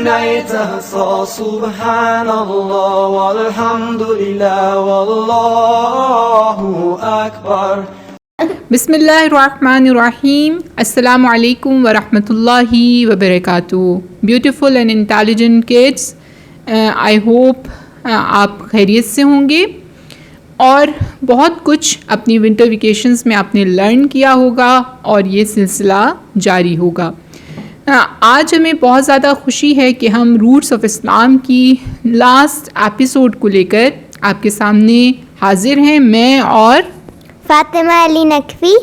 نئی تحصى سبحان الله والحمد لله والله أكبر. بسم اللہ الرحمن الرحیم. السلام علیکم ورحمۃ اللہ وبرکاتہ. Beautiful and intelligent kids, I hope آپ خیریت سے ہوں گے اور بہت کچھ اپنی ونٹر ویکیشنز میں آپ نے لرن کیا ہوگا اور یہ سلسلہ جاری ہوگا. آج ہمیں بہت زیادہ خوشی ہے کہ ہم روٹس آف اسلام کی لاسٹ ایپیسوڈ کو لے کر آپ کے سامنے حاضر ہیں, میں اور فاطمہ علی نقوی.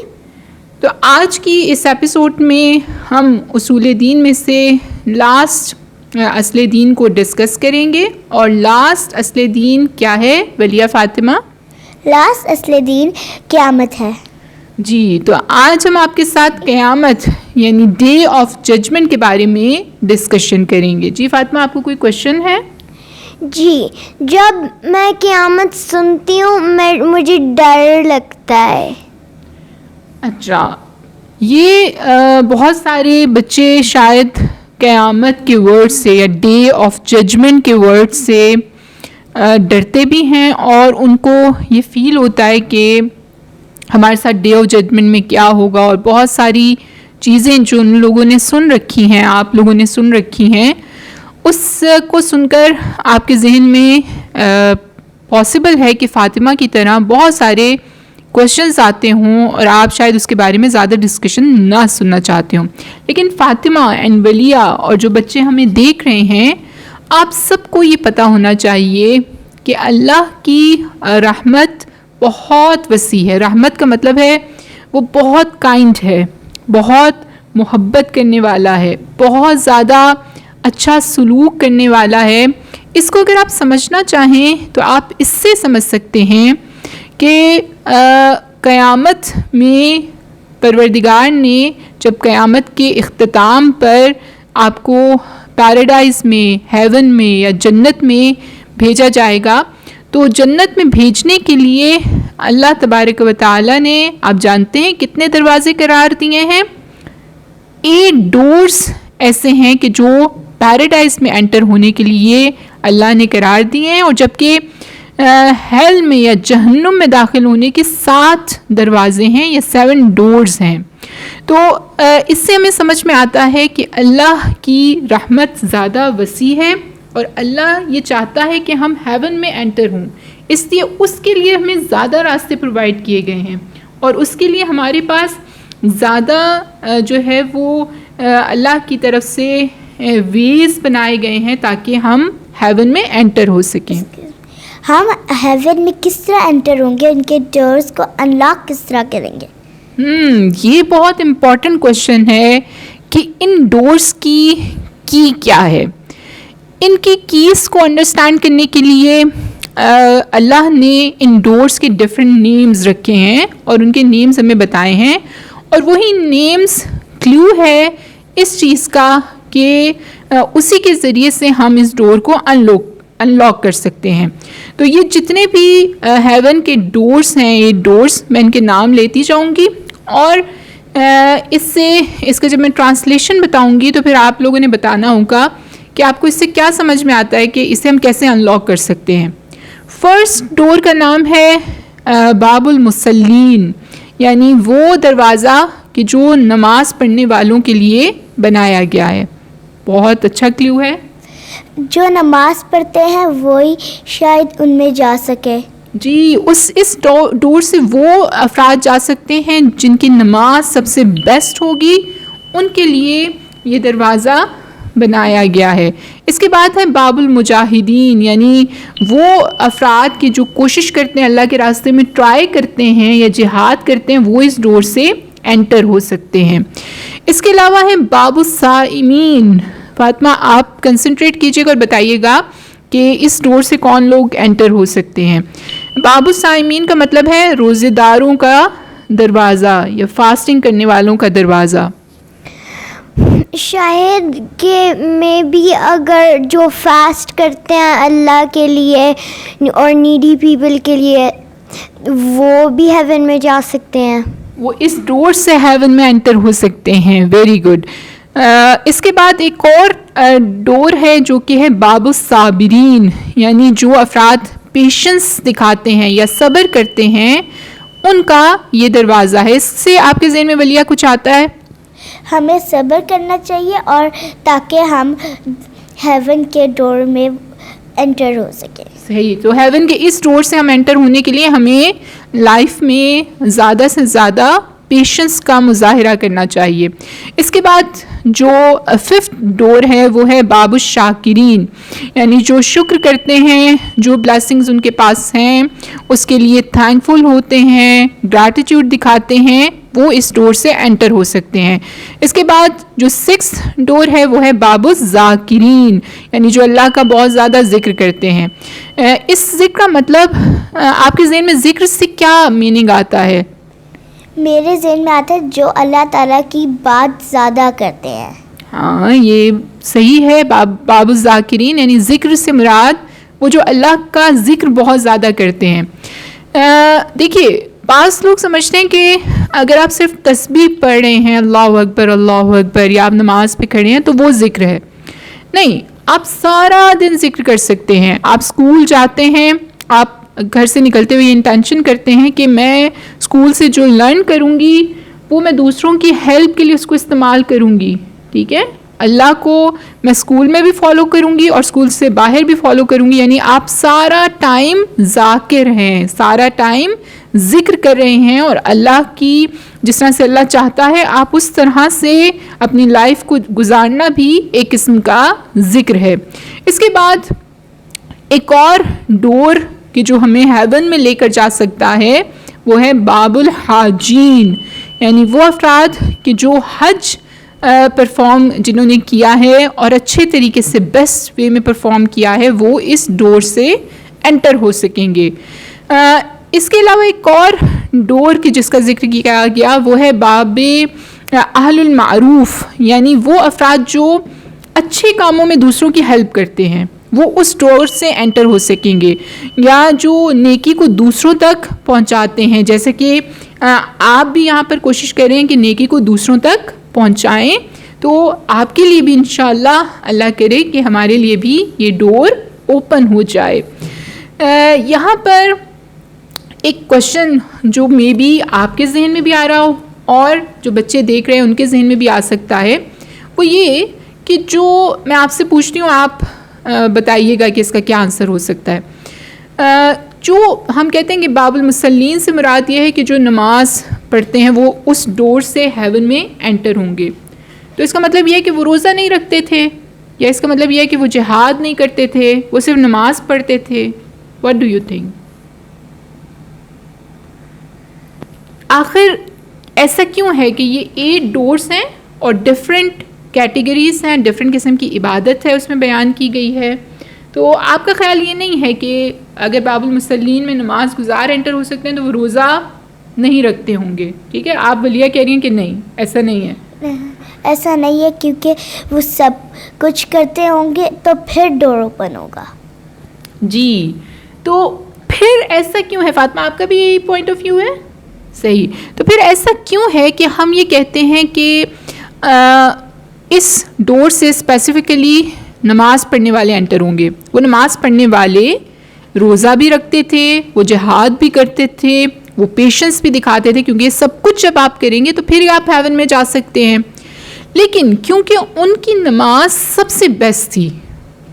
تو آج کی اس ایپیسوڈ میں ہم اصول دین میں سے لاسٹ اصل دین کو ڈسکس کریں گے. اور لاسٹ اصل دین کیا ہے ولیہ فاطمہ؟ لاسٹ اصل دین قیامت ہے. جی, تو آج ہم آپ کے ساتھ قیامت یعنی ڈے آف ججمنٹ کے بارے میں ڈسکشن کریں گے. جی فاطمہ, آپ کو کوئی کوشچن ہے؟ جی, جب میں قیامت سنتی ہوں مجھے ڈر لگتا ہے. اچھا, یہ بہت سارے بچے شاید قیامت کے ورڈ سے یا ڈے آف ججمنٹ کے ورڈ سے ڈرتے بھی ہیں, اور ان کو یہ فیل ہوتا ہے کہ ہمارے ساتھ ڈے آف ججمنٹ میں کیا ہوگا, اور بہت ساری چیزیں جو ان لوگوں نے سن رکھی ہیں, آپ لوگوں نے سن رکھی ہیں, اس کو سن کر آپ کے ذہن میں پاسبل ہے کہ فاطمہ کی طرح بہت سارے کوشچنز آتے ہوں اور آپ شاید اس کے بارے میں زیادہ ڈسکشن نہ سننا چاہتے ہوں. لیکن فاطمہ اینڈ ولیہ اور جو بچے ہمیں دیکھ رہے ہیں, آپ سب کو یہ پتہ ہونا چاہیے کہ اللہ کی رحمت بہت وسیع ہے. رحمت کا مطلب ہے وہ بہت کائنڈ ہے, بہت محبت کرنے والا ہے, بہت زیادہ اچھا سلوک کرنے والا ہے. اس کو اگر آپ سمجھنا چاہیں تو آپ اس سے سمجھ سکتے ہیں کہ قیامت میں پروردگار نے جب قیامت کے اختتام پر آپ کو پیراڈائز میں, ہیون میں یا جنت میں بھیجا جائے گا, تو جنت میں بھیجنے کے لیے اللہ تبارک و تعالیٰ نے, آپ جانتے ہیں کتنے دروازے قرار دیے ہیں؟ 8 ڈورز ایسے ہیں کہ جو پیراڈائز میں انٹر ہونے کے لیے اللہ نے قرار دیے ہیں, اور جبکہ ہیل میں یا جہنم میں داخل ہونے کے 7 دروازے ہیں یا 7 ڈورز ہیں. تو اس سے ہمیں سمجھ میں آتا ہے کہ اللہ کی رحمت زیادہ وسیع ہے, اور اللہ یہ چاہتا ہے کہ ہم ہیون میں انٹر ہوں, اس لیے اس کے لیے ہمیں زیادہ راستے پرووائڈ کیے گئے ہیں, اور اس کے لیے ہمارے پاس زیادہ جو ہے وہ اللہ کی طرف سے ویز بنائے گئے ہیں تاکہ ہم ہیون میں انٹر ہو سکیں. ہم ہیون میں کس طرح انٹر ہوں گے, ان کے ڈورز کو انلاک کس طرح کریں گے؟ یہ بہت امپورٹنٹ کوشچن ہے کہ ان ڈورز کی کیا ہے. ان کی کیز کو انڈرسٹینڈ کرنے کے لیے اللہ نے ان ڈورز کے ڈفرینٹ نیمز رکھے ہیں اور ان کے نیمز ہمیں بتائے ہیں, اور وہی نیمز کلیو ہے اس چیز کا کہ اسی کے ذریعے سے ہم اس ڈور کو انلاک کر سکتے ہیں. تو یہ جتنے بھی ہیون کے ڈورز ہیں, یہ ڈورز میں ان کے نام لیتی جاؤں گی, اور اس کا جب میں ٹرانسلیشن بتاؤں گی تو پھر آپ لوگوں نے بتانا ہوگا کہ آپ کو اس سے کیا سمجھ میں آتا ہے کہ اسے ہم کیسے انلاک کر سکتے ہیں. فرسٹ ڈور کا نام ہے باب المصلین, یعنی وہ دروازہ کہ جو نماز پڑھنے والوں کے لیے بنایا گیا ہے. بہت اچھا کلیو ہے. جو نماز پڑھتے ہیں وہی شاید ان میں جا سکے. جی, اس ڈور سے وہ افراد جا سکتے ہیں جن کی نماز سب سے بیسٹ ہوگی, ان کے لیے یہ دروازہ بنایا گیا ہے. اس کے بعد ہے باب المجاہدین, یعنی وہ افراد کی جو کوشش کرتے ہیں, اللہ کے راستے میں ٹرائی کرتے ہیں یا جہاد کرتے ہیں, وہ اس ڈور سے انٹر ہو سکتے ہیں. اس کے علاوہ ہے باب الصائمین. فاطمہ آپ کنسنٹریٹ کیجیے گا اور بتائیے گا کہ اس ڈور سے کون لوگ انٹر ہو سکتے ہیں. باب الصائمین کا مطلب ہے روزے داروں کا دروازہ یا فاسٹنگ کرنے والوں کا دروازہ. شاید کہ میں بھی اگر جو فاسٹ کرتے ہیں اللہ کے لیے اور نیڈی پیپل کے لیے, وہ بھی ہیون میں جا سکتے ہیں, وہ اس ڈور سے ہیون میں انٹر ہو سکتے ہیں. Very good. اس کے بعد ایک اور ڈور ہے جو کہ ہے باب الصابرین، یعنی جو افراد پیشنس دکھاتے ہیں یا صبر کرتے ہیں ان کا یہ دروازہ ہے. اس سے آپ کے ذہن میں ولیہ کچھ آتا ہے؟ ہمیں صبر کرنا چاہیے اور تاکہ ہم ہیون کے ڈور میں انٹر ہو سکیں. صحیح. تو ہیون کے اس ڈور سے ہم انٹر ہونے کے لیے ہمیں لائف میں زیادہ سے زیادہ پیشنس کا مظاہرہ کرنا چاہیے. اس کے بعد جو ففتھ ڈور ہے وہ ہے باب الشاکرین، یعنی جو شکر کرتے ہیں، جو بلیسنگز ان کے پاس ہیں اس کے لیے تھینکفل ہوتے ہیں، گریٹیٹیوڈ دکھاتے ہیں، وہ اس ڈور سے انٹر ہو سکتے ہیں. اس کے بعد جو سکس ڈور ہے وہ ہے باب الذاکرین، یعنی جو اللہ کا بہت زیادہ ذکر کرتے ہیں. اس ذکر کا مطلب آپ کے ذہن میں ذکر سے کیا میننگ آتا ہے؟ میرے ذہن میں آتا ہے جو اللہ تعالیٰ کی بات زیادہ کرتے ہیں. ہاں یہ صحیح ہے. باب الذاکرین یعنی ذکر سے مراد وہ جو اللہ کا ذکر بہت زیادہ کرتے ہیں. دیکھیے بعض لوگ سمجھتے ہیں کہ اگر آپ صرف تسبیح پڑھ رہے ہیں اللہ اکبر یا آپ نماز پہ کھڑے ہیں تو وہ ذکر ہے. نہیں، آپ سارا دن ذکر کر سکتے ہیں. آپ اسکول جاتے ہیں، آپ گھر سے نکلتے ہوئے انٹینشن کرتے ہیں کہ میں اسکول سے جو لرن کروں گی وہ میں دوسروں کی ہیلپ کے لیے اس کو استعمال کروں گی. ٹھیک ہے، اللہ کو میں اسکول میں بھی فالو کروں گی اور اسکول سے باہر بھی فالو کروں گی. یعنی آپ سارا ٹائم ذاکر ہیں، سارا ٹائم ذکر کر رہے ہیں، اور اللہ کی جس طرح سے اللہ چاہتا ہے آپ اس طرح سے اپنی لائف کو گزارنا بھی ایک قسم کا ذکر ہے. اس کے بعد ایک اور ڈور کہ جو ہمیں ہیون میں لے کر جا سکتا ہے وہ ہے باب الحاجین، یعنی وہ افراد کہ جو حج پرفارم جنہوں نے کیا ہے اور اچھے طریقے سے بیسٹ وے میں پرفارم کیا ہے وہ اس ڈور سے انٹر ہو سکیں گے. اس کے علاوہ ایک اور ڈور کی جس کا ذکر کیا گیا وہ ہے باب اہل المعروف، یعنی وہ افراد جو اچھے کاموں میں دوسروں کی ہیلپ کرتے ہیں وہ اس ڈور سے انٹر ہو سکیں گے، یا جو نیکی کو دوسروں تک پہنچاتے ہیں. جیسے کہ آپ بھی یہاں پر کوشش کریں کہ نیکی کو دوسروں تک پہنچائیں، تو آپ کے لیے بھی انشاءاللہ اللہ کرے کہ ہمارے لیے بھی یہ ڈور اوپن ہو جائے. یہاں پر ایک کوشچن جو مے بی آپ کے ذہن میں بھی آ رہا ہو اور جو بچے دیکھ رہے ہیں ان کے ذہن میں بھی آ سکتا ہے، وہ یہ کہ جو میں آپ سے پوچھتی ہوں آپ بتائیے گا کہ اس کا کیا آنسر ہو سکتا ہے. جو ہم کہتے ہیں کہ باب المصلین سے مراد یہ ہے کہ جو نماز پڑھتے ہیں وہ اس ڈور سے ہیون میں انٹر ہوں گے. تو اس کا مطلب یہ ہے کہ وہ روزہ نہیں رکھتے تھے، یا اس کا مطلب یہ ہے کہ وہ جہاد نہیں کرتے تھے، وہ صرف نماز پڑھتے تھے. What do you think? آخر ایسا کیوں ہے کہ یہ 8 ڈورس ہیں اور ڈفرینٹ کیٹیگریز ہیں، ڈفرینٹ قسم کی عبادت ہے اس میں بیان کی گئی ہے. تو آپ کا خیال یہ نہیں ہے کہ اگر باب المصلین میں نماز گزار انٹر ہو سکتے ہیں تو وہ روزہ نہیں رکھتے ہوں گے؟ ٹھیک ہے، آپ ولیہ کہہ رہی ہیں کہ نہیں، ایسا نہیں ہے. ایسا نہیں ہے کیونکہ وہ سب کچھ کرتے ہوں گے تو پھر ڈور اوپن ہوگا. جی، تو پھر ایسا کیوں ہے فاطمہ؟ آپ کا بھی یہی پوائنٹ آف ویو ہے؟ صحیح. تو پھر ایسا کیوں ہے کہ ہم یہ کہتے ہیں کہ اس ڈور سے اسپیسیفکلی نماز پڑھنے والے انٹر ہوں گے؟ وہ نماز پڑھنے والے روزہ بھی رکھتے تھے، وہ جہاد بھی کرتے تھے، وہ پیشنس بھی دکھاتے تھے، کیونکہ یہ سب کچھ جب آپ کریں گے تو پھر آپ ہیون میں جا سکتے ہیں. لیکن کیونکہ ان کی نماز سب سے بیسٹ تھی،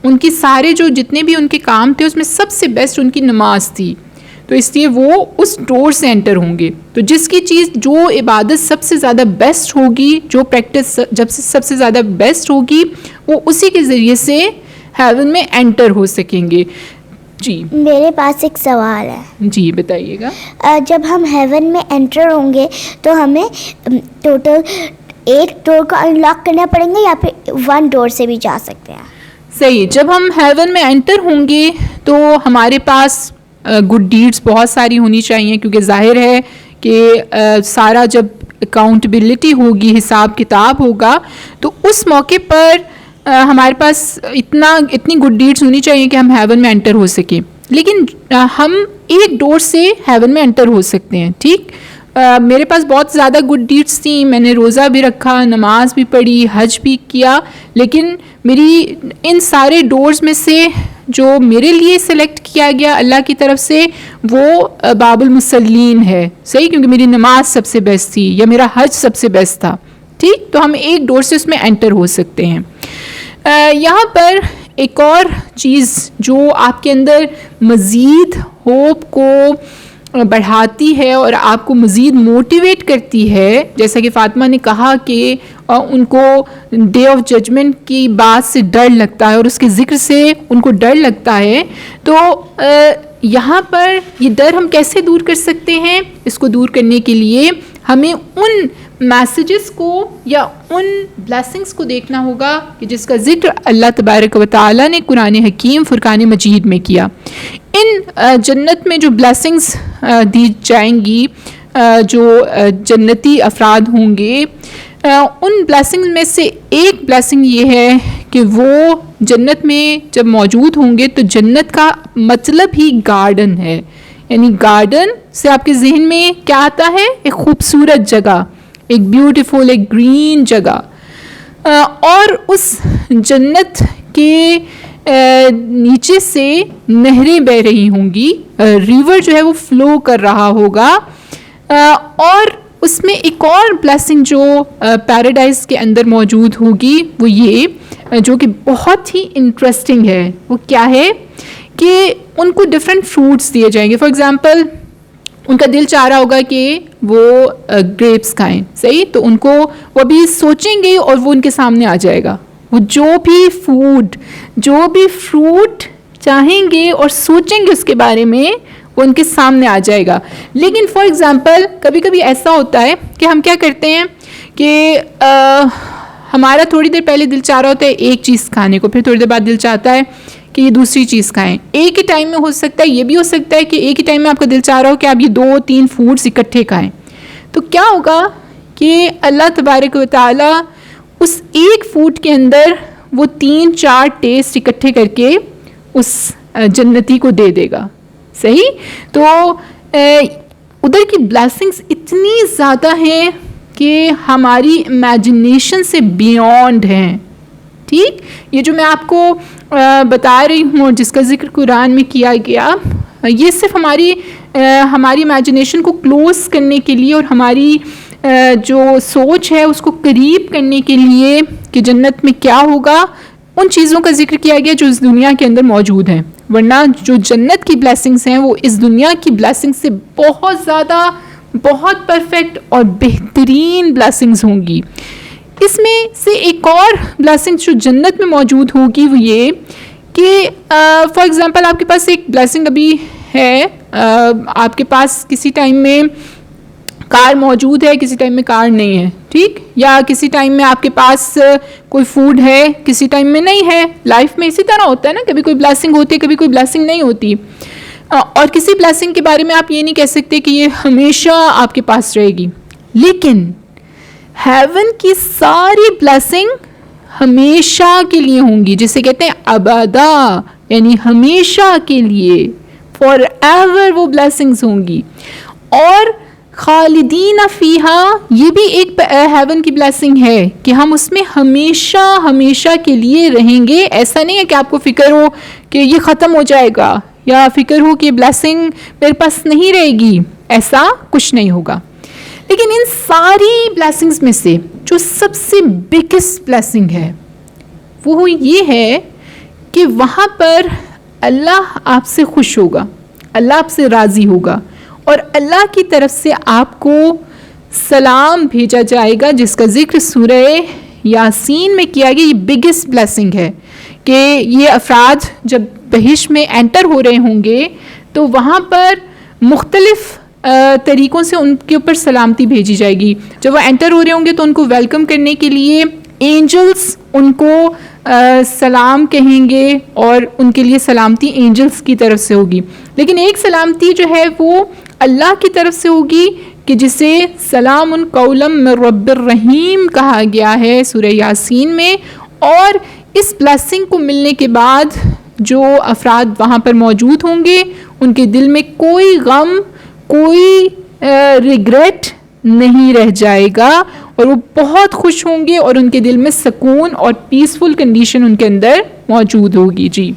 ان کی سارے جو جتنے بھی ان کے کام تھے اس میں سب سے بیسٹ ان کی نماز تھی، تو اس لیے وہ اس ڈور سے انٹر ہوں گے. تو جس کی چیز جو عبادت سب سے زیادہ بیسٹ ہوگی، جو پریکٹس جب سے سب سے زیادہ بیسٹ ہوگی، وہ اسی کے ذریعے سے ہیون میں انٹر ہو سکیں گے. جی میرے پاس ایک سوال ہے. جی بتائیے گا. جب ہم ہیون میں انٹر ہوں گے تو ہمیں ٹوٹل 8 ڈور کو انلاک کرنا پڑیں گے یا پھر 1 ڈور سے بھی جا سکتے ہیں؟ صحیح. جب ہم ہیون میں انٹر ہوں گے تو ہمارے پاس گڈ ڈیڈس بہت ساری ہونی چاہیے، کیونکہ ظاہر ہے کہ سارا جب اکاؤنٹیبلٹی ہوگی، حساب کتاب ہوگا، تو اس موقع پر ہمارے پاس اتنی گڈ ڈیڈس ہونی چاہیے کہ ہم ہیون میں انٹر ہو سکیں. لیکن ہم ایک ڈور سے ہیون میں انٹر ہو سکتے ہیں. ٹھیک، میرے پاس بہت زیادہ گڈ ڈیڈس تھیں, میں نے روزہ بھی رکھا, نماز بھی پڑھی, حج بھی کیا, لیکن میری ان سارے ڈورز میں سے جو میرے لیے سلیکٹ کیا گیا اللہ کی طرف سے وہ باب المصلین ہے, صحیح, کیونکہ میری نماز سب سے بیسٹ تھی یا میرا حج سب سے بیسٹ تھا, ٹھیک. تو ہم ایک ڈور سے اس میں انٹر ہو سکتے ہیں. یہاں پر ایک اور چیز جو آپ کے اندر مزید ہوپ کو بڑھاتی ہے اور آپ کو مزید موٹیویٹ کرتی ہے, جیسا کہ فاطمہ نے کہا کہ ان کو ڈے آف ججمنٹ کی بات سے ڈر لگتا ہے اور اس کے ذکر سے ان کو ڈر لگتا ہے, تو یہاں پر یہ ڈر ہم کیسے دور کر سکتے ہیں؟ اس کو دور کرنے کے لیے ہمیں ان میسیجز کو یا ان بلیسنگز کو دیکھنا ہوگا کہ جس کا ذکر اللہ تبارک و تعالیٰ نے قرآن حکیم فرقان مجید میں کیا. ان جنت میں جو بلیسنگز دی جائیں گی, جو جنتی افراد ہوں گے, ان بلیسنگز میں سے ایک بلیسنگ یہ ہے کہ وہ جنت میں جب موجود ہوں گے تو جنت کا مطلب ہی گارڈن ہے, یعنی گارڈن سے آپ کے ذہن میں کیا آتا ہے؟ ایک خوبصورت جگہ, ایک بیوٹیفل, ایک گرین جگہ, اور اس جنت کے نیچے سے نہریں بہہ رہی ہوں گی, ریور جو ہے وہ فلو کر رہا ہوگا. اور اس میں ایک اور بلیسنگ جو پیراڈائز کے اندر موجود ہوگی وہ یہ, جو کہ بہت ہی انٹرسٹنگ ہے, وہ کیا ہے کہ ان کو ڈفرینٹ فروٹس دیے جائیں گے. فار ایگزامپل ان کا دل چاہ رہا ہوگا کہ وہ گریپس کھائیں, صحیح, تو ان کو وہ ابھی سوچیں گے اور وہ ان کے سامنے آ جائے گا. وہ جو بھی فوڈ, جو بھی فروٹ چاہیں گے اور سوچیں گے اس کے بارے میں, وہ ان کے سامنے آ جائے گا. لیکن فار ایگزامپل کبھی کبھی ایسا ہوتا ہے کہ ہم کیا کرتے ہیں کہ ہمارا تھوڑی دیر پہلے دل چاہ رہا ہوتا ہے ایک چیز کھانے کو, پھر تھوڑی دیر بعد دل چاہتا ہے کہ یہ دوسری چیز کھائیں. ایک ہی ٹائم میں ہو سکتا ہے, یہ بھی ہو سکتا ہے کہ ایک ہی ٹائم میں آپ کا دل چاہ رہا ہو کہ آپ یہ 2-3 فوڈس اکٹھے کھائیں. تو کیا ہوگا کہ اللہ تبارک و تعالیٰ اس ایک فوڈ کے اندر وہ 3-4 ٹیسٹ اکٹھے کر کے اس جنتی کو دے دے گا, صحیح. تو ادھر کی بلیسنگز اتنی زیادہ ہیں کہ ہماری امیجنیشن سے بیونڈ ہیں, ٹھیک. یہ جو میں آپ کو بتا رہی ہوں جس کا ذکر قرآن میں کیا گیا, یہ صرف ہماری امیجنیشن کو کلوز کرنے کے لیے اور ہماری جو سوچ ہے اس کو قریب کرنے کے لیے کہ جنت میں کیا ہوگا, ان چیزوں کا ذکر کیا گیا جو اس دنیا کے اندر موجود ہیں. ورنہ جو جنت کی بلیسنگز ہیں وہ اس دنیا کی بلیسنگ سے بہت زیادہ, بہت پرفیکٹ اور بہترین بلیسنگز ہوں گی. اس میں سے ایک اور بلیسنگ جو جنت میں موجود ہوگی وہ یہ کہ فار ایگزامپل آپ کے پاس ایک بلیسنگ ابھی ہے, آپ کے پاس کسی ٹائم میں کار موجود ہے, کسی ٹائم میں کار نہیں ہے, ٹھیک, یا کسی ٹائم میں آپ کے پاس کوئی فوڈ ہے, کسی ٹائم میں نہیں ہے. لائف میں اسی طرح ہوتا ہے نا, کبھی کوئی بلیسنگ ہوتی ہے, کبھی کوئی بلیسنگ نہیں ہوتی. اور کسی بلیسنگ کے بارے میں آپ یہ نہیں کہہ سکتے کہ یہ ہمیشہ آپ کے پاس رہے گی. لیکن ہیون کی ساری بلیسنگ ہمیشہ کے لیے ہوں گی, جسے کہتے ہیں ابدا, یعنی ہمیشہ کے لیے, فار ایور وہ بلیسنگز ہوں گی. اور خالدین فیہا, یہ بھی ایک ہیون کی بلیسنگ ہے کہ ہم اس میں ہمیشہ ہمیشہ کے لیے رہیں گے. ایسا نہیں ہے کہ آپ کو فکر ہو کہ یہ ختم ہو جائے گا یا فکر ہو کہ یہ بلیسنگ میرے پاس نہیں رہے گی, ایسا کچھ نہیں ہوگا. لیکن ان ساری بلیسنگز میں سے جو سب سے بگیسٹ بلیسنگ ہے وہ یہ ہے کہ وہاں پر اللہ آپ سے خوش ہوگا, اللہ آپ سے راضی ہوگا, اور اللہ کی طرف سے آپ کو سلام بھیجا جائے گا, جس کا ذکر سورہ یاسین میں کیا گیا. یہ بگیسٹ بلیسنگ ہے کہ یہ افراد جب بہشت میں انٹر ہو رہے ہوں گے تو وہاں پر مختلف طریقوں سے ان کے اوپر سلامتی بھیجی جائے گی. جب وہ انٹر ہو رہے ہوں گے تو ان کو ویلکم کرنے کے لیے اینجلس ان کو سلام کہیں گے, اور ان کے لیے سلامتی اینجلس کی طرف سے ہوگی. لیکن ایک سلامتی جو ہے وہ اللہ کی طرف سے ہوگی کہ جسے سلام قولا من رب الرحیم کہا گیا ہے سورہ یاسین میں. اور اس بلیسنگ کو ملنے کے بعد جو افراد وہاں پر موجود ہوں گے ان کے دل میں کوئی غم, کوئی ریگریٹ نہیں رہ جائے گا اور وہ بہت خوش ہوں گے اور ان کے دل میں سکون اور پیسفل کنڈیشن ان کے اندر موجود ہوگی. جی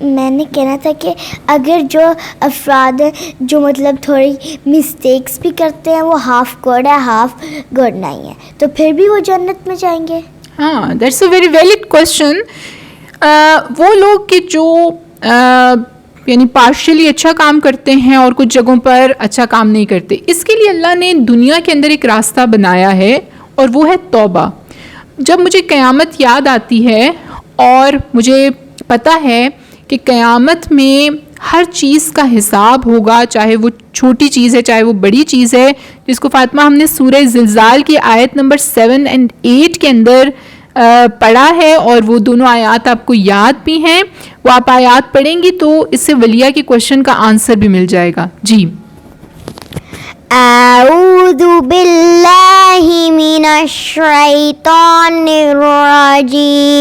میں نے کہنا تھا کہ اگر جو افراد ہیں جو مطلب تھوڑی مسٹیکس بھی کرتے ہیں، وہ ہاف گڈ ہے ہاف گڈ نہیں ہے، تو پھر بھی وہ جنت میں جائیں گے؟ ہاں، that's a very valid question. وہ لوگ کہ جو یعنی پارشلی اچھا کام کرتے ہیں اور کچھ جگہوں پر اچھا کام نہیں کرتے، اس کے لیے اللہ نے دنیا کے اندر ایک راستہ بنایا ہے اور وہ ہے توبہ. جب مجھے قیامت یاد آتی ہے اور مجھے پتہ ہے کہ قیامت میں ہر چیز کا حساب ہوگا، چاہے وہ چھوٹی چیز ہے چاہے وہ بڑی چیز ہے، جس کو فاطمہ ہم نے سورہ زلزال کی آیت نمبر 7 اور 8 کے اندر پڑھا ہے، اور وہ دونوں آیات آپ کو یاد بھی ہیں. وہ آپ آیات پڑھیں گی تو اس سے ولیہ کے کوشچن کا آنسر بھی مل جائے گا. جی اعوذ باللہ من الشیطان الرجیم،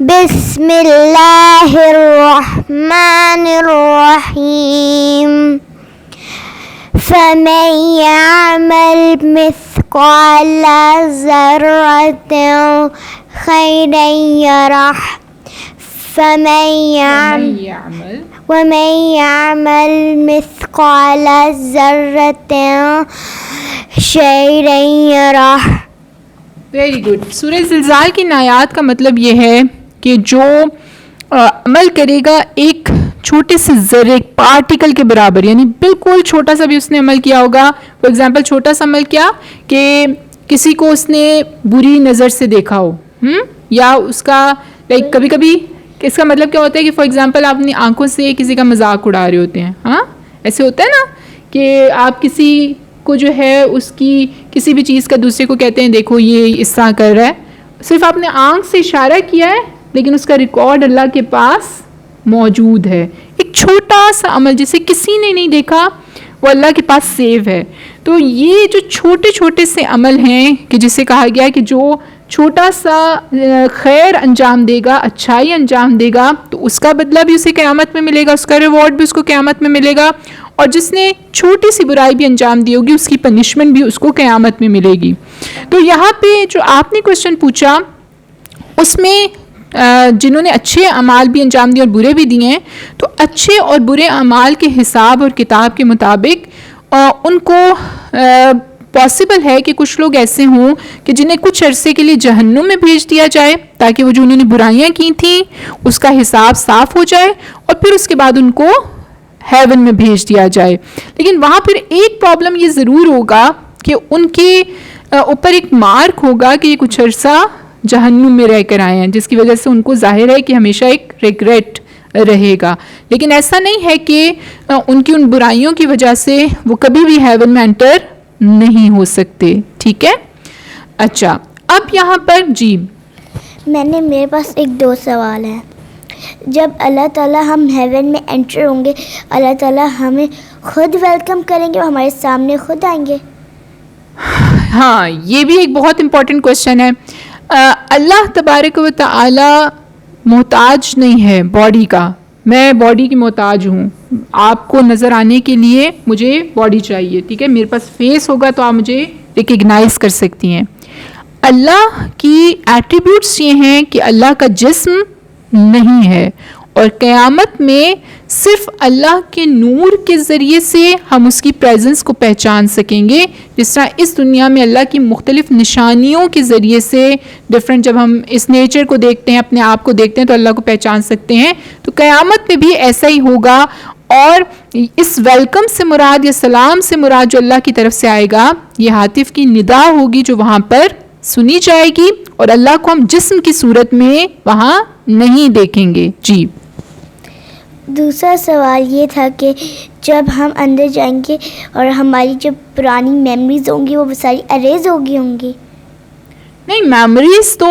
بسم اللہ الرحمن الرحیم. فمن يعمل مثقال ذرة خيرا يره ومن يعمل مثقال ذرة شرا يره. Very good. سورہ زلزال کی آیات کا مطلب یہ ہے کہ جو عمل کرے گا ایک چھوٹے سے ذرے ایک پارٹیکل کے برابر، یعنی بالکل چھوٹا سا بھی اس نے عمل کیا ہوگا. فار ایگزامپل چھوٹا سا عمل کیا کہ کسی کو اس نے بری نظر سے دیکھا ہو، یا اس کا لائک کبھی کبھی اس کا مطلب کیا ہوتا ہے کہ فار ایگزامپل آپ اپنی آنکھوں سے کسی کا مذاق اڑا رہے ہوتے ہیں. ہاں ایسے ہوتا ہے نا کہ آپ کسی کو جو ہے اس کی کسی بھی چیز کا دوسرے کو کہتے ہیں دیکھو یہ اس طرح کر رہا ہے، صرف آپ نے آنکھ سے اشارہ کیا ہے لیکن اس کا ریکارڈ اللہ کے پاس موجود ہے. ایک چھوٹا سا عمل جسے کسی نے نہیں دیکھا وہ اللہ کے پاس سیو ہے. تو یہ جو چھوٹے چھوٹے سے عمل ہیں کہ جسے کہا گیا کہ جو چھوٹا سا خیر انجام دے گا، اچھائی انجام دے گا، تو اس کا بدلہ بھی اسے قیامت میں ملے گا، اس کا ریوارڈ بھی اس کو قیامت میں ملے گا. اور جس نے چھوٹی سی برائی بھی انجام دی ہوگی اس کی پنشمنٹ بھی اس کو قیامت میں ملے گی. تو یہاں پہ جو آپ نے کوشچن پوچھا اس میں جنہوں نے اچھے اعمال بھی انجام دیے اور برے بھی دیے ہیں، تو اچھے اور برے اعمال کے حساب اور کتاب کے مطابق ان کو پاسبل ہے کہ کچھ لوگ ایسے ہوں کہ جنہیں کچھ عرصے کے لیے جہنم میں بھیج دیا جائے تاکہ وہ جو انہوں نے برائیاں کی تھیں اس کا حساب صاف ہو جائے، اور پھر اس کے بعد ان کو ہیون میں بھیج دیا جائے. لیکن وہاں پھر ایک پرابلم یہ ضرور ہوگا کہ ان کے اوپر ایک مارک ہوگا کہ یہ کچھ عرصہ جہنم میں رہ کر آئے ہیں، جس کی وجہ سے ان کو ظاہر ہے کہ ہمیشہ ایک ریگریٹ رہے گا. لیکن ایسا نہیں ہے کہ ان کی ان برائیوں کی وجہ سے وہ کبھی بھی ہیون میں انٹر نہیں ہو سکتے. ٹھیک ہے. اچھا اب یہاں پر جی میرے پاس ایک دو سوال ہیں. جب اللہ تعالیٰ ہم ہیون میں انٹر ہوں گے، اللہ تعالیٰ ہمیں خود ویلکم کریں گے، وہ ہمارے سامنے خود آئیں گے؟ ہاں یہ بھی ایک بہت امپورٹنٹ کوشچن ہے. اللہ تبارک و تعالی محتاج نہیں ہے باڈی کا. میں باڈی کی محتاج ہوں. آپ کو نظر آنے کے لیے مجھے باڈی چاہیے، ٹھیک ہے، میرے پاس فیس ہوگا تو آپ مجھے ریکگنائز کر سکتی ہیں. اللہ کی ایٹریبیوٹس یہ ہیں کہ اللہ کا جسم نہیں ہے، اور قیامت میں صرف اللہ کے نور کے ذریعے سے ہم اس کی پریزنس کو پہچان سکیں گے. جس طرح اس دنیا میں اللہ کی مختلف نشانیوں کے ذریعے سے ڈفرینٹ، جب ہم اس نیچر کو دیکھتے ہیں، اپنے آپ کو دیکھتے ہیں تو اللہ کو پہچان سکتے ہیں، تو قیامت میں بھی ایسا ہی ہوگا. اور اس ویلکم سے مراد یا سلام سے مراد جو اللہ کی طرف سے آئے گا، یہ ہاتف کی ندا ہوگی جو وہاں پر سنی جائے گی، اور اللہ کو ہم جسم کی صورت میں وہاں نہیں دیکھیں گے. جی دوسرا سوال یہ تھا کہ جب ہم اندر جائیں گے اور ہماری جو پرانی میموریز ہوں گی وہ ساری اریز ہوگی ہوں گی؟ نہیں، میموریز تو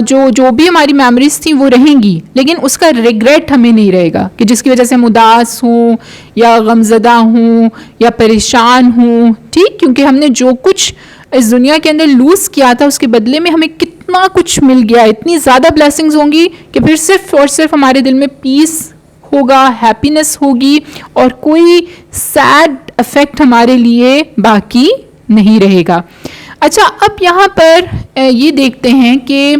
جو بھی ہماری میموریز تھیں وہ رہیں گی، لیکن اس کا ریگریٹ ہمیں نہیں رہے گا کہ جس کی وجہ سے ہم اداس ہوں یا غمزدہ ہوں یا پریشان ہوں. ٹھیک، کیونکہ ہم نے جو کچھ اس دنیا کے اندر لوز کیا تھا اس کے بدلے میں ہمیں کتنا کچھ مل گیا، اتنی زیادہ بلیسنگز ہوں گی کہ پھر صرف اور صرف ہمارے دل میں پیس ہوگا، ہیپینس ہوگی، اور کوئی سیڈ افیکٹ ہمارے لیے باقی نہیں رہے گا. اچھا, اب یہاں پر یہ دیکھتے ہیں کہ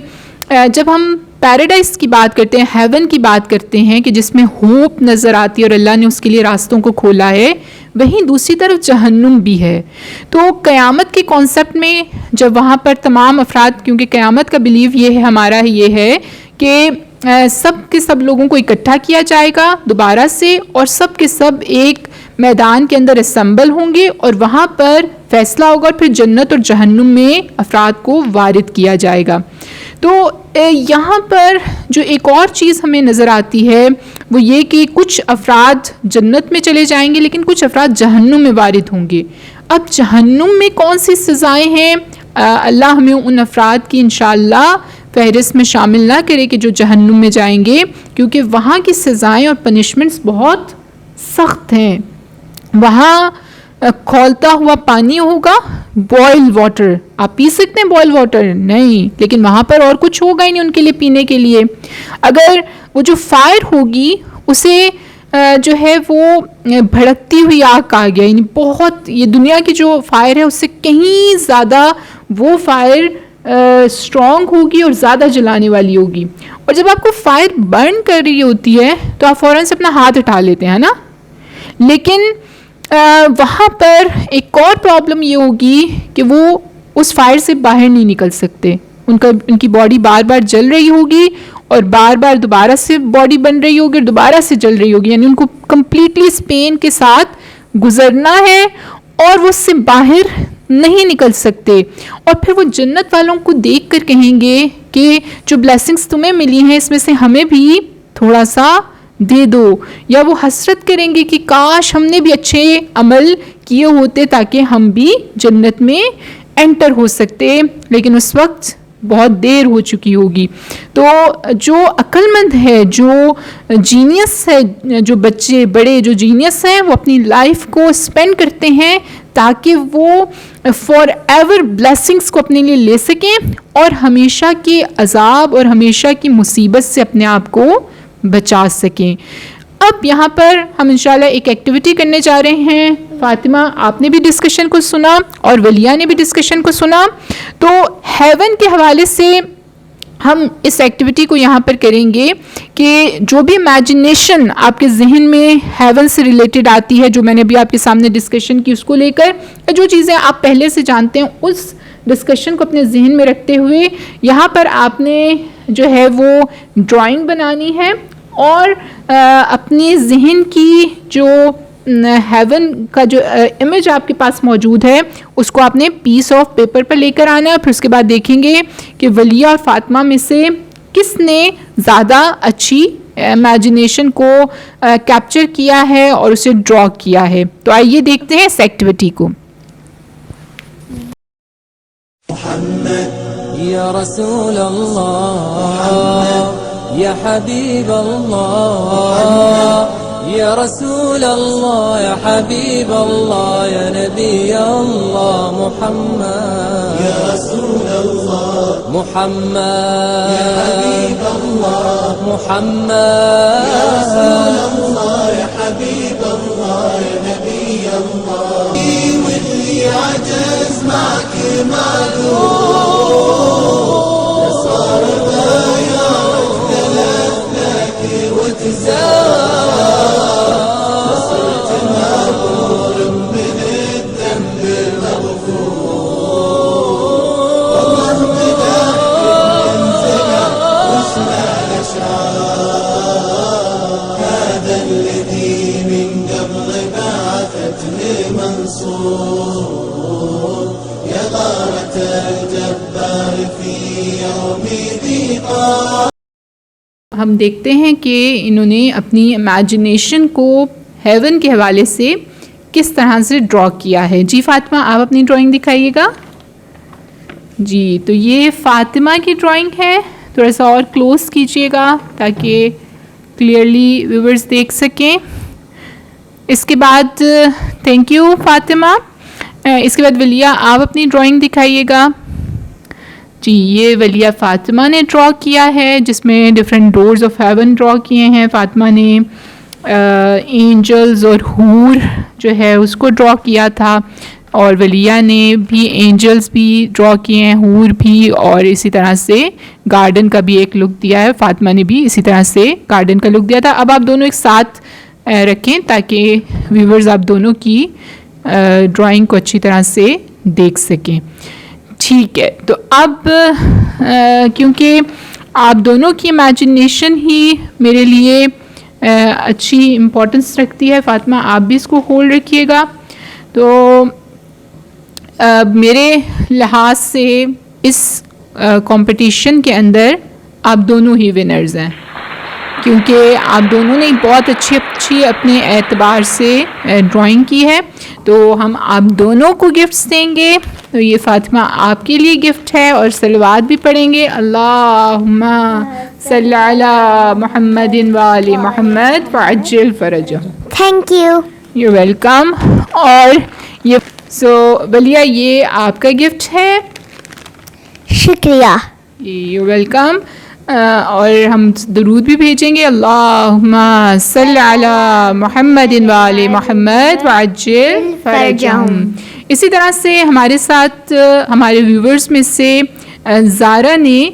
جب ہم پیراڈائز کی بات کرتے ہیں, ہیون کی بات کرتے ہیں کہ جس میں ہوپ نظر آتی ہے اور اللہ نے اس کے لیے راستوں کو کھولا ہے, وہیں دوسری طرف جہنم بھی ہے. تو قیامت کے کانسیپٹ میں جب وہاں پر تمام افراد, کیونکہ قیامت کا بلیو یہ ہے, ہمارا یہ ہے کہ سب کے سب لوگوں کو اکٹھا کیا جائے گا دوبارہ سے, اور سب کے سب ایک میدان کے اندر اسمبل ہوں گے اور وہاں پر فیصلہ ہوگا, اور پھر جنت اور جہنم میں افراد کو وارد کیا جائے گا. تو یہاں پر جو ایک اور چیز ہمیں نظر آتی ہے وہ یہ کہ کچھ افراد جنت میں چلے جائیں گے لیکن کچھ افراد جہنم میں وارد ہوں گے. اب جہنم میں کون سی سزائیں ہیں, اللہ ہمیں ان افراد کی انشاءاللہ فہرست میں شامل نہ کرے کہ جو جہنم میں جائیں گے, کیونکہ وہاں کی سزائیں اور پنشمنٹس بہت سخت ہیں. وہاں کھولتا ہوا پانی ہوگا, بوائل واٹر. آپ پی سکتے ہیں بوائل واٹر؟ نہیں, لیکن وہاں پر اور کچھ ہوگا ہی نہیں ان کے لیے پینے کے لیے. اگر وہ جو فائر ہوگی اسے جو ہے وہ بھڑکتی ہوئی آگ کہا گیا, یعنی بہت, یہ دنیا کی جو فائر ہے اس سے کہیں زیادہ وہ فائر اسٹرانگ ہوگی اور زیادہ جلانے والی ہوگی. اور جب آپ کو فائر برن کر رہی ہوتی ہے تو آپ فوراً سے اپنا ہاتھ اٹھا لیتے ہیں نا, لیکن وہاں پر ایک اور پرابلم یہ ہوگی کہ وہ اس فائر سے باہر نہیں نکل سکتے. ان کی باڈی بار بار جل رہی ہوگی اور بار بار دوبارہ سے باڈی بن رہی ہوگی اور دوبارہ سے جل رہی ہوگی, یعنی ان کو کمپلیٹلی اس پین کے ساتھ گزرنا ہے اور وہ اس سے باہر نہیں نکل سکتے. اور پھر وہ جنت والوں کو دیکھ کر کہیں گے کہ جو بلیسنگز تمہیں ملی ہیں اس میں سے ہمیں بھی تھوڑا سا دے دو, یا وہ حسرت کریں گے کہ کاش ہم نے بھی اچھے عمل کیے ہوتے تاکہ ہم بھی جنت میں انٹر ہو سکتے, لیکن اس وقت بہت دیر ہو چکی ہوگی. تو جو عقل مند ہے, جو جینیس ہے, جو بچے بڑے جو جینیس ہیں, وہ اپنی لائف کو اسپینڈ کرتے ہیں تاکہ وہ فار ایور بلیسنگس کو اپنے لیے لے سکیں اور ہمیشہ کے عذاب اور ہمیشہ کی مصیبت سے اپنے آپ کو بچا سکیں. اب یہاں پر ہم انشاءاللہ ایک ایکٹیویٹی کرنے جا رہے ہیں. فاطمہ, آپ نے بھی ڈسکشن کو سنا اور ولیہ نے بھی ڈسکشن کو سنا. تو ہیون کے حوالے سے ہم اس ایکٹیویٹی کو یہاں پر کریں گے کہ جو بھی امیجنیشن آپ کے ذہن میں ہیون سے ریلیٹڈ آتی ہے, جو میں نے ابھی آپ کے سامنے ڈسکشن کی, اس کو لے کر جو چیزیں آپ پہلے سے جانتے ہیں اس ڈسکشن کو اپنے ذہن میں رکھتے ہوئے یہاں پر آپ نے جو ہے وہ ڈرائنگ بنانی ہے اور اپنی ذہن کی جو ہیون کا جو امیج آپ کے پاس موجود ہے اس کو آپ نے پیس آف پیپر پر لے کر آنا ہے. پھر اس کے بعد دیکھیں گے کہ ولیہ اور فاطمہ میں سے کس نے زیادہ اچھی امیجنیشن کو کیپچر کیا ہے اور اسے ڈرا کیا ہے. تو آئیے دیکھتے ہیں اس ایکٹیویٹی کو. یا رسول اللہ یا حبیب اللہ یا رسول اللہ یا حبیب اللہ یا نبی اللہ محمد یا رسول اللہ محمد یا حبیب اللہ محمد یا رسول اللہ یا حبیب اللہ یا نبی اللہ واللي عجز معك معذور صار ضايع اختلف لك وتزار صرت مغفور من الذنب مغفور الله مدح ينزلع واسمع الاشعار هذا الذي من قبل بعثتني منصور يا غارة الجبار في يوم ذيقار. ہم دیکھتے ہیں کہ انہوں نے اپنی امیجنیشن کو ہیون کے حوالے سے کس طرح سے ڈرا کیا ہے. جی فاطمہ, آپ اپنی ڈرائنگ دکھائیے گا. جی, تو یہ فاطمہ کی ڈرائنگ ہے, تھوڑا سا اور کلوز کیجیے گا تاکہ کلیئرلی ویورز دیکھ سکیں. اس کے بعد تھینک یو فاطمہ. اس کے بعد ولیہ, آپ اپنی ڈرائنگ دکھائیے گا. جی, یہ ولیہ فاطمہ نے ڈرا کیا ہے جس میں ڈفرینٹ ڈورز آف ہیون ڈرا کیے ہیں فاطمہ نے. اینجلز اور حور جو ہے اس کو ڈرا کیا تھا، اور ولیہ نے بھی اینجلز بھی ڈرا کیے ہیں، حور بھی، اور اسی طرح سے گارڈن کا بھی ایک لک دیا ہے. فاطمہ نے بھی اسی طرح سے گارڈن کا لک دیا تھا. اب آپ دونوں ایک ساتھ رکھیں تاکہ ویورز آپ دونوں کی ڈرائنگ کو اچھی طرح سے دیکھ سکیں. ٹھیک ہے، تو اب کیونکہ آپ دونوں کی امیجنیشن ہی میرے لیے اچھی امپورٹنس رکھتی ہے، فاطمہ آپ بھی اس کو ہولڈ رکھیے گا. تو میرے لحاظ سے اس کمپٹیشن کے اندر آپ دونوں ہی ونرز ہیں، کیونکہ آپ دونوں نے بہت اچھی اپنے اعتبار سے ڈرائنگ کی ہے. تو ہم آپ دونوں کو گفٹس دیں گے. تو یہ فاطمہ آپ کے لیے گفٹ ہے، اور صلوات بھی پڑھیں گے. اللہم صلی علی محمد وآل محمد وعجل فرجہم. Thank you. You welcome. اور یہ ولیہ یہ آپ کا گفٹ ہے. شکریہ. You welcome. اور ہم درود بھی بھیجیں گے. اللہم صلی علی محمد وآل محمد وعجل فرجہم. اسی طرح سے ہمارے ساتھ ہمارے ویورز میں سے زارا نے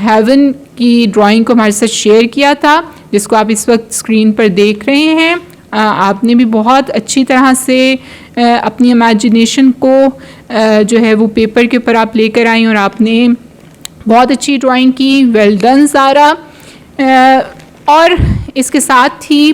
ہیون کی ڈرائنگ کو ہمارے ساتھ شیئر کیا تھا، جس کو آپ اس وقت اسکرین پر دیکھ رہے ہیں. آپ نے بھی بہت اچھی طرح سے اپنی امیجنیشن کو جو ہے وہ پیپر کے اوپر آپ لے کر آئیں، اور آپ نے بہت اچھی ڈرائنگ کی. ویل ڈن زارا. اور اس کے ساتھ ہی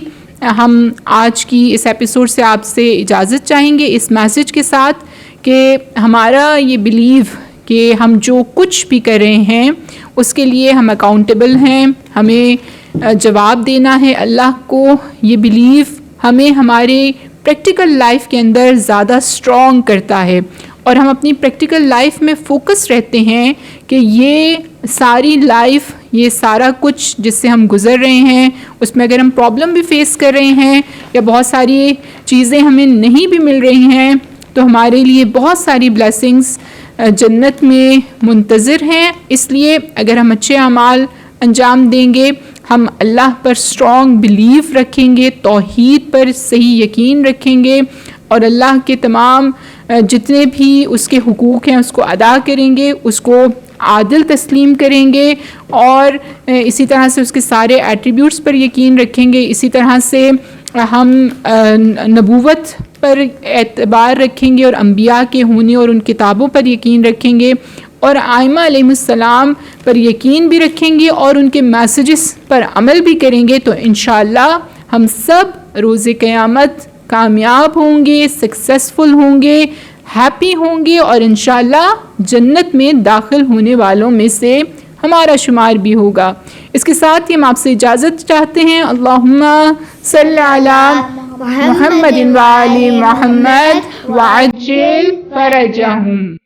ہم آج کی اس ایپیسوڈ سے آپ سے اجازت چاہیں گے اس میسج کے ساتھ کہ ہمارا یہ بلیو کہ ہم جو کچھ بھی کر رہے ہیں اس کے لیے ہم اکاؤنٹیبل ہیں، ہمیں جواب دینا ہے اللہ کو. یہ بلیو ہمیں ہمارے پریکٹیکل لائف کے اندر زیادہ اسٹرانگ کرتا ہے، اور ہم اپنی پریکٹیکل لائف میں فوکس رہتے ہیں کہ یہ ساری لائف، یہ سارا کچھ جس سے ہم گزر رہے ہیں، اس میں اگر ہم پرابلم بھی فیس کر رہے ہیں یا بہت ساری چیزیں ہمیں نہیں بھی مل رہی ہیں، تو ہمارے لیے بہت ساری بلیسنگز جنت میں منتظر ہیں. اس لیے اگر ہم اچھے اعمال انجام دیں گے، ہم اللہ پر اسٹرانگ بلیف رکھیں گے، توحید پر صحیح یقین رکھیں گے، اور اللہ کے تمام جتنے بھی اس کے حقوق ہیں اس کو ادا کریں گے، اس کو عادل تسلیم کریں گے، اور اسی طرح سے اس کے سارے ایٹریبیوٹس پر یقین رکھیں گے. اسی طرح سے ہم نبوت پر اعتبار رکھیں گے، اور انبیاء کے ہونے اور ان کتابوں پر یقین رکھیں گے، اور آئمہ علیہ السلام پر یقین بھی رکھیں گے، اور ان کے میسیجز پر عمل بھی کریں گے. تو انشاءاللہ ہم سب روز قیامت کامیاب ہوں گے، سکسیسفل ہوں گے، ہیپی ہوں گے، اور انشاءاللہ جنت میں داخل ہونے والوں میں سے ہمارا شمار بھی ہوگا. اس کے ساتھ ہی ہم آپ سے اجازت چاہتے ہیں. اللہم صلی علی محمد وآل محمد وعجل فرجہم.